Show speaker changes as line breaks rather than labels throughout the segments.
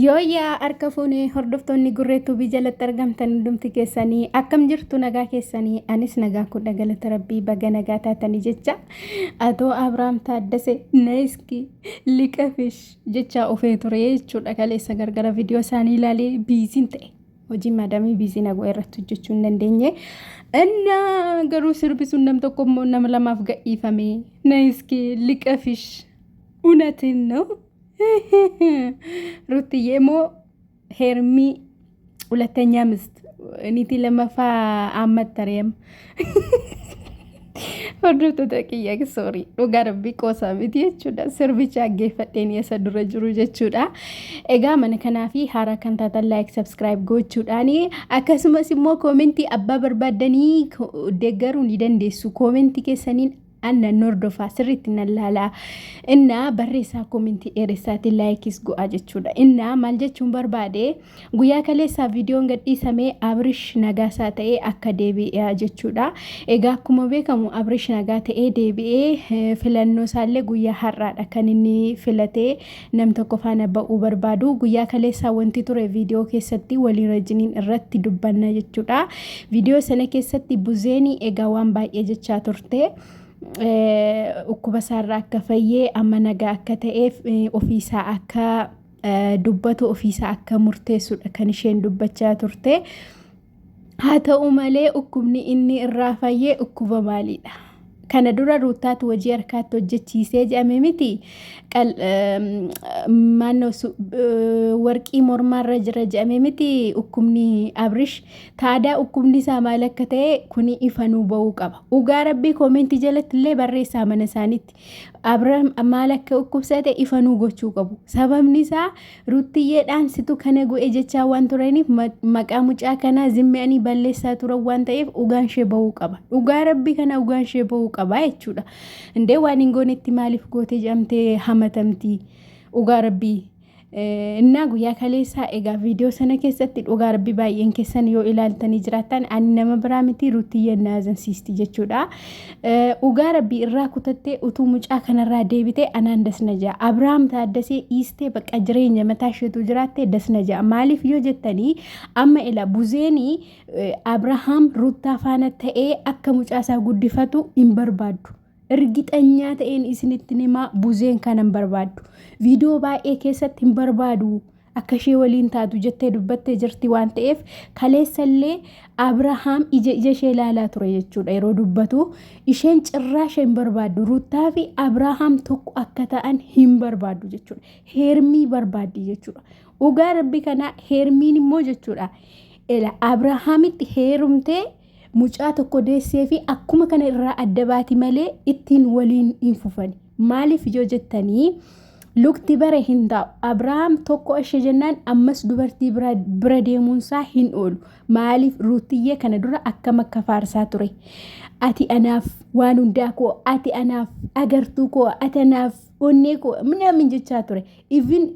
Yooyyaa harka fuunee hordoftoonni gurreetuu biyya jalatti argamtan hundumti keessanii akkam jirtu nagaa keessanii anis nagaa kudha galata rabbii baga nagaa taatanii jecha atoo Abrahaam Taaddasee Naiski Liqafish jecha ofee ture jechuudha kaleessa gargara viidiyoo isaanii ilaalee biisiin ta'e hojii maadamii biisii nagoo irratti hojjechuu hin dandeenye inna garuu sirbisuun nam tokko immoo nama lamaaf gadhiifame Naiski Liqafish unatiin ነው ሩትዬ ሞ ሄርሚ ሁለተኛ ሚስት እኒቲ ለመፋ አመተረም ወርዱት ተቀየቅ ሶሪ ዶጋር ቢቆሳ ቪዲዮቹዳ ሰርቪስ ያገፈደን የሰድረ ጅሩ ጀቹዳ ኤጋ መን ከናፊ ሐረከን ታታ ላይክ ሰብስክራይብ ጎቹዳኒ አከስመስ ሞ ኮሜንቲ አባ በርባደኒ ደገሩን ይደንደሱ ኮሜንቲ ከሰኒን أنا نوردوفا سريت نلالا إننا بريسا كومنتي إرساتي لايكيس جو أجتشودا إننا مالجتشون بربادي غويا كاليسا فيديو نغد إسامي أبرش نغاسا تأي أكا ديبي أجتشودا إيغا كومو بيكامو أبرش نغا تأي ديبي فلانو سالي غويا حراد أكانيني فلاتي نمتوكو فانا باو بربادو غويا كاليسا وانتي توري فيديو كيستي ولي رجنين الرتي دبانا جتشودا فيديو سنة كيستي بوزيني إيغا وان باي إجتشا تورتي ukkubasaarraa akka fayyee amma nagaa akka ta'eef ofiisaa akka dubbatu ofiisaa akka murteessudha kan isheen dubbachaa turte haa ta'u malee ukkubni inni irraa fayyee ukkuba maaliidha kana dura ruutaatu hojii harkaatti hojjechiisee jedhame miti maannoo warqii mormaarra jira jedhame miti ukkubni abrish taadaa ukkubni isaa maal akka ta'e kuni ifanuu ba'uu qaba ugaa rabbii koomentii jalatti illee barreessaa mana isaaniitti Abrahaam maal akka ukkubsate ifanuu gochuu qabu sababni isaa ruutiyyeedhaan situ kana go'e jechaa waan turaniif maqaa mucaa kanaa zimmeanii balleessaa turan waan ta'eef ugaan shee ba'uu qaba ugaa rabbii kana ugaan shee ba'uu qaba jechuudha indee waan hin goonetti maaliif goote jedhamtee hamatamti ugaa rabbii inna guyyaa kaleessaa egaa viidiyoo sana keessatti dhugaa rabbii baay'een keessan yoo ilaaltanii jiraattan ani nama biraa miti ruutiyyeen naazansiisti jechuudha ugaa rabbii irraa kutattee utuu mucaa kanarraa deebitee anaan dasna ja'a Abrahaam Taaddasee dhiistee bakka jireenya mataa isheetu jiraattee dasna ja'a maaliif yoo jettanii amma ila buzeenii Abrahaam ruutaa faana ta'ee akka mucaa isaa guddifatu hin barbaaddu ergixanyaa ta'een isinitti nimaa buzeen kanan barbaaddu viidiyoo baay'ee keessatti hin barbaadu akka ishee waliin taatu jettee dubbattee jirti waan ta'eef kaleessallee Abrahaam ija ishee ilaalaa ture jechuudha yeroo dubbatu isheen cirraa ishee hin barbaaddu ruutaa fi Abrahaam tokko akka ta'an hin barbaaddu jechuudha heermii barbaaddi jechuudha ugaa rabbi kana heermiin immoo jechuudha ela Abrahaamitti heerumtee mucaa tokko deessee fi akkuma kana irraa adda baati malee ittiin waliin hin fufani maaliif yoo jettanii lukti bare hin ta'u Abrahaam tokko ishee jennaan ammas dubartii bira deemuunsaa hin oolu maaliif ruutiyyee kana dura akkam akka faarsaa ture ati anaaf waan hundaa koo ati anaaf agartuu koo ati anaaf onnee koo min jechaa ture even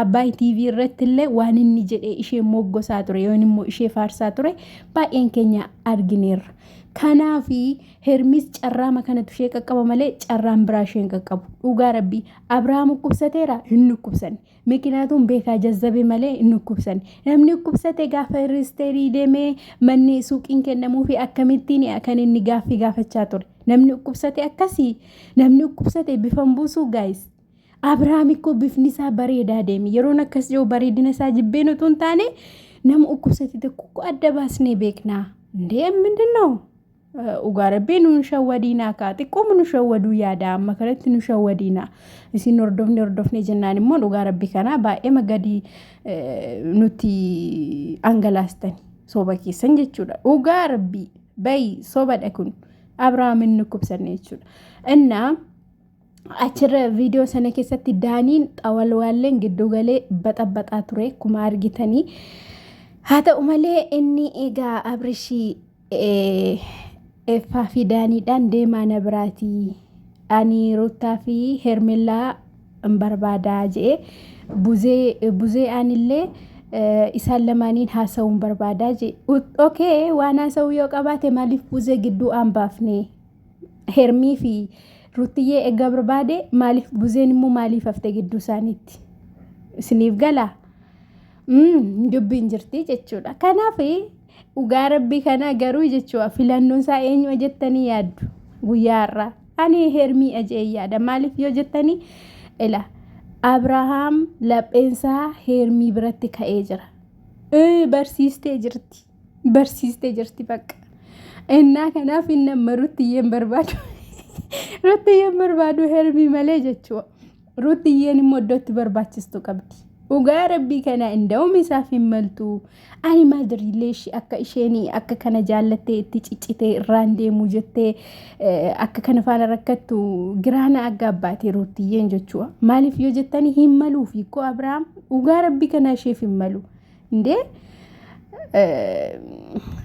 abbaay TV irratti illee waan inni jedhee ishee moggosaa ture yoon immoo ishee faarsaa ture baay'een keenya argineerra kanaafi hermis carraama kanatu ishee qaqqaba malee carraan biraa isheen qaqqabu dhugaa rabbii Abrahaam ukkubsateera hin ukkubsan mikinaatuun beekaa jazzabe malee hin ukkubsan namni ukkubsate gaafa risteerii deemee manni suuqiin kennamuu fi akkamittiin kan inni gaaffii gaafachaa ture namni ukkubsate akkasii namni ukkubsate bifan buusuu guys Abrahaam ikkoo bifni isaa bareedaa deemi yeroon akkas jiru bareedina isaa jibbeen utuu hin taane nama ukkubsate tokko adda baasnee beeknaa ndee mindinoo ugaa rabbii nuun shawwadiinaa kaa xiqqoo nu shawwaduu yaada amma kanatti nu shawwadiinaa isin hordofne jennaan immoo ugaa rabbii kanaa baay'ee magadii nuti angalaastani soba keessan jechuudha ugaa rabbii bayi sobadha kun Abrahaam inni ukkubsanne jechuudha inna achirra viidiyoo sana keessatti daaniin xawalwaalleen gidduu galee baxabaxaa ture kuma argitanii haa ta'u malee inni egaa Abrshi effaa fi daaniidhaan deemaa na biraatii ani ruutaa fi hermellaa barbaadaa jee buzee aanillee isaan lamaaniin haasa'uun barbaadaa jee okay waan haasa'uu yoo qabaate maaliif buzee gidduu aan baafne hermii fi ruutiyyee egaa barbaade maaliif buzeen immoo maaliif hafte gidduu isaaniitti isiniif gala dubbiin jirti jechuudha. Kanaaf dhugaa rabbii kana garuu jechuudha filannoon isaa eenyu jettanii yaaddu guyyaa irraa ani hermii ajee yaada maaliif yoo jettanii ila Abrahaam lapheensaa hermii biratti ka'ee jira. Barsiistee jirti bakka. Innaa kanaaf inni amma ruttiyyeen barbaadu hermii malee jechuudha. Ruttiyyeen immoo iddootti barbaachistu qabdi. Dhugaa rabbii kana inda'uum isaaf hin maltu. Ani maadiriilee ishee akka isheen akka kana jaallattee itti ciccitee irraan deemuu jettee akka kana faana rakkattu giraana akka abbaatee ruttiyyeen jechuudha. Maaliif yoo jettanii hin maluuf hiikoo Abrahaam dhugaa rabbii kana isheef hin malu. Indee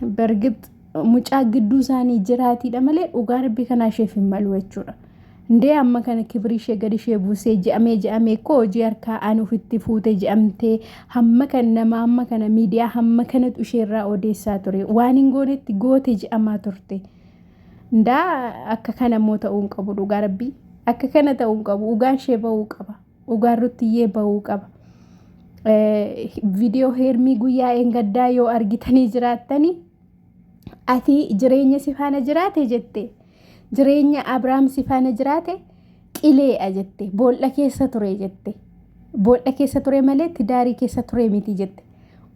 bargit mucaa gidduu isaanii jiraatiidha malee dhugaa rabbii kana isheef hin malu jechuudha. Indee amma kana kibri ishee gadi ishee buusee je'amee koo hojii harkaa aan ofitti fuute je'amtee hamma kana miidiyaa hamma kanatu isheerraa odeessaa ture waan hin goonetti goote je'amaa turte. Indaa akka kana immoo ta'uu hin qabu dhugaa rabbii akka kana ta'uu hin qabu dhugaan ishee bahuu qaba dhugaan ruttiyyee bahuu qaba. Viidiyoo hermii guyyaa eengaddaa yoo argitanii jiraattanii ati jireenya si faana jiraate jette. Jireenya Abrahaam si faana jiraate qilee jette boolla keessa ture jette boolla keessa ture malee tidaarii keessa ture miti jette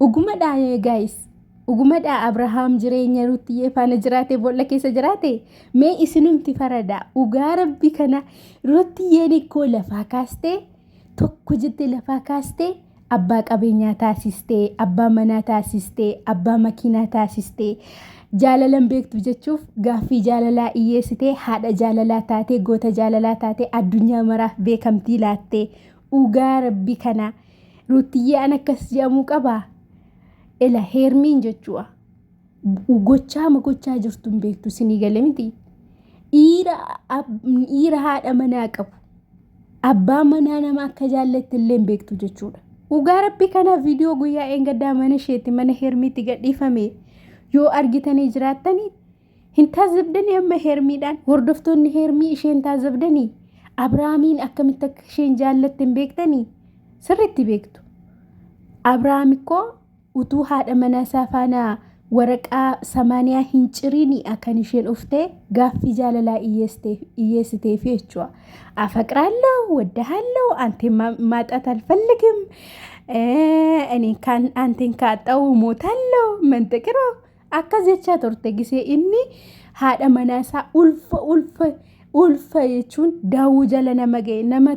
ugumadhaa guys ugumadhaa Abrahaam jireenya ruttiyyee faana jiraate boolla keessa jiraate mee isinumti farada dhugaa rabbii kana ruttiyyeen ikkoo lafaa kaastee tokko jette lafaa kaastee abbaa qabeenyaa taasistee abbaa manaa taasistee abbaa makiinaa taasistee jaalalan beektu jechuuf gaaffii jaalalaa iyyeessitee haadha jaalalaa taatee goota jaalalaa taatee addunyaa maraaf beekamtii laattee dhugaa rabbii kana ruttiyyee an akkas jedhamuu qabaa ila hermiin jechuudha. Gochaa jirtuun beektu sinii galee miti dhiira haadha manaa qabu abbaa manaa nama akka jaallatte illee beektu jechuudha. Dhugaa rabbii kana viidiyoo guyyaa eengaddaa mana isheetti mana hermiitti gadhiifame. Yoo argitanii jiraattanii hin taazabdanii amma hermiidhaan hordoftoonni hermii isheen taazabdanii Abrahaamiin akkamitti akka isheen jaallatte hin beektanii sirriitti beektu. Abrahaam ikkoo utuu haadha manaa isaa faana waraqaa 80 hin ciriini akkan isheen uftee gaaffii jaalalaa iyyeessiteef jechuudha. Afaqraallee waddahallee anteen maaxat alfalligim ani kan anteen kaa'axa'uu mootallee mantiqiroo. Akka jechaa turte gisee inni haadha manaa isaa ulfa jechuun daawuu jala nama ga'e nama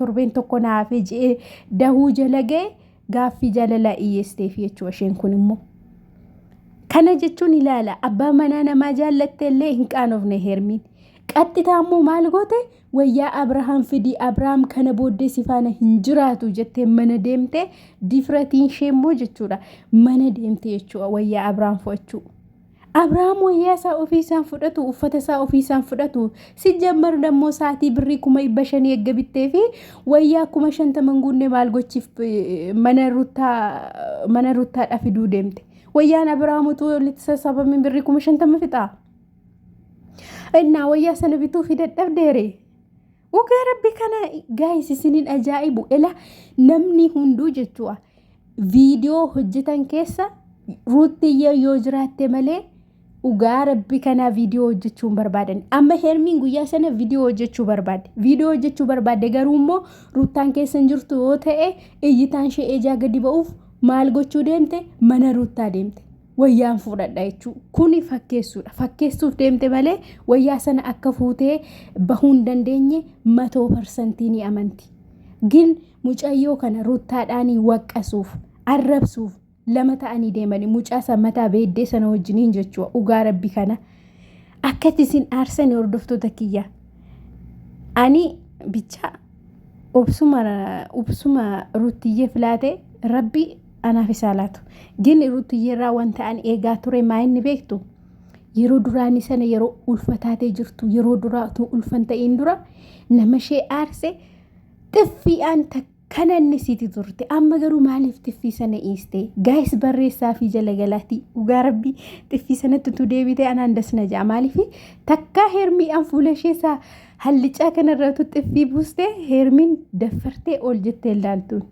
torbeen tokko naafee je'ee daawuu jala ga'e gaaffii jaalalaa iyyeessiteef jechuudha isheen kun immoo. Kana jechuun ilaala abbaa manaa namaa jaallatte illee hin qaanofne hermiin. Qaxxitaa immoo maal goote wayyaa Abrahaam fidii Abrahaam kana booddee si faana hin jiraatu jettee mana deemte difratiin ishee immoo jechuudha mana deemte jechuudha wayyaa Abrahaam fudhachuu. Abrahaam wayyaa isaa ofiisaan fudhatu uffata isaa ofiisaan fudhatu si jammar dammoo saatii birrii 500 eegga bittee fi wayyaa 50 guunne maal gochiif mana ruttaadhaa fiduu deemte. Wayyaan Abrahaam utuu walitti sassaabame birrii 50 fixaa. Innaa wayyaa sana bituu fi dadhabdeere. Dhugaa rabbii kana guys isiniin ajaa'ibu ila namni hunduu jechuudha viidiyoo hojjetan keessa ruttiyyee yoo jiraatte malee dhugaa rabbii kana viidiyoo hojjechuun barbaadan amma hermiin guyyaa sana viidiyoo hojjechuu barbaadde garuu immoo ruttaan keessa hin jirtu yoo ta'e iyyitaan ishee ejaa gadi ba'uuf maal gochuu deemte mana ruttaa deemte. Wayyaan fuudhadha jechuudha. Kuni fakkeessuudha. Fakkeessuuf deemte malee wayyaa sana akka fuutee bahuu hin dandeenye 100% ni amanti. Gin mucayyoo kana ruttaadhaanii waqqasuuf arrabsuuf lama ta'anii deemanii mucaa sammataa beeddee sana wajjiniin jechuudha. Dhugaa rabbii kana akkatti isin aarsanii hordoftoota kiyya. Ani bicha obsuma ruttiyyee filaate rabbi anaaf isaa laatu. Gin rutiyyeerraa wanta an eegaa ture maa inni beektu yeroo duraanii sana yeroo ulfataatee jirtu yeroo duraatu ulfan ta'in dura nama ishee aarse xiffiidhaan kana inni siiti turte amma garuu maaliif xiffii sana dhiiste gaayis barreessaa fi jala galaatti dhugaa rabbii xiffii sanatti tu deebite anaan dasna ja'a maaliif takkaa heermii an fuula isheesaa hallicaa kanarratti xiffii buuste heermiin daffartee ol jettee ilaaltuun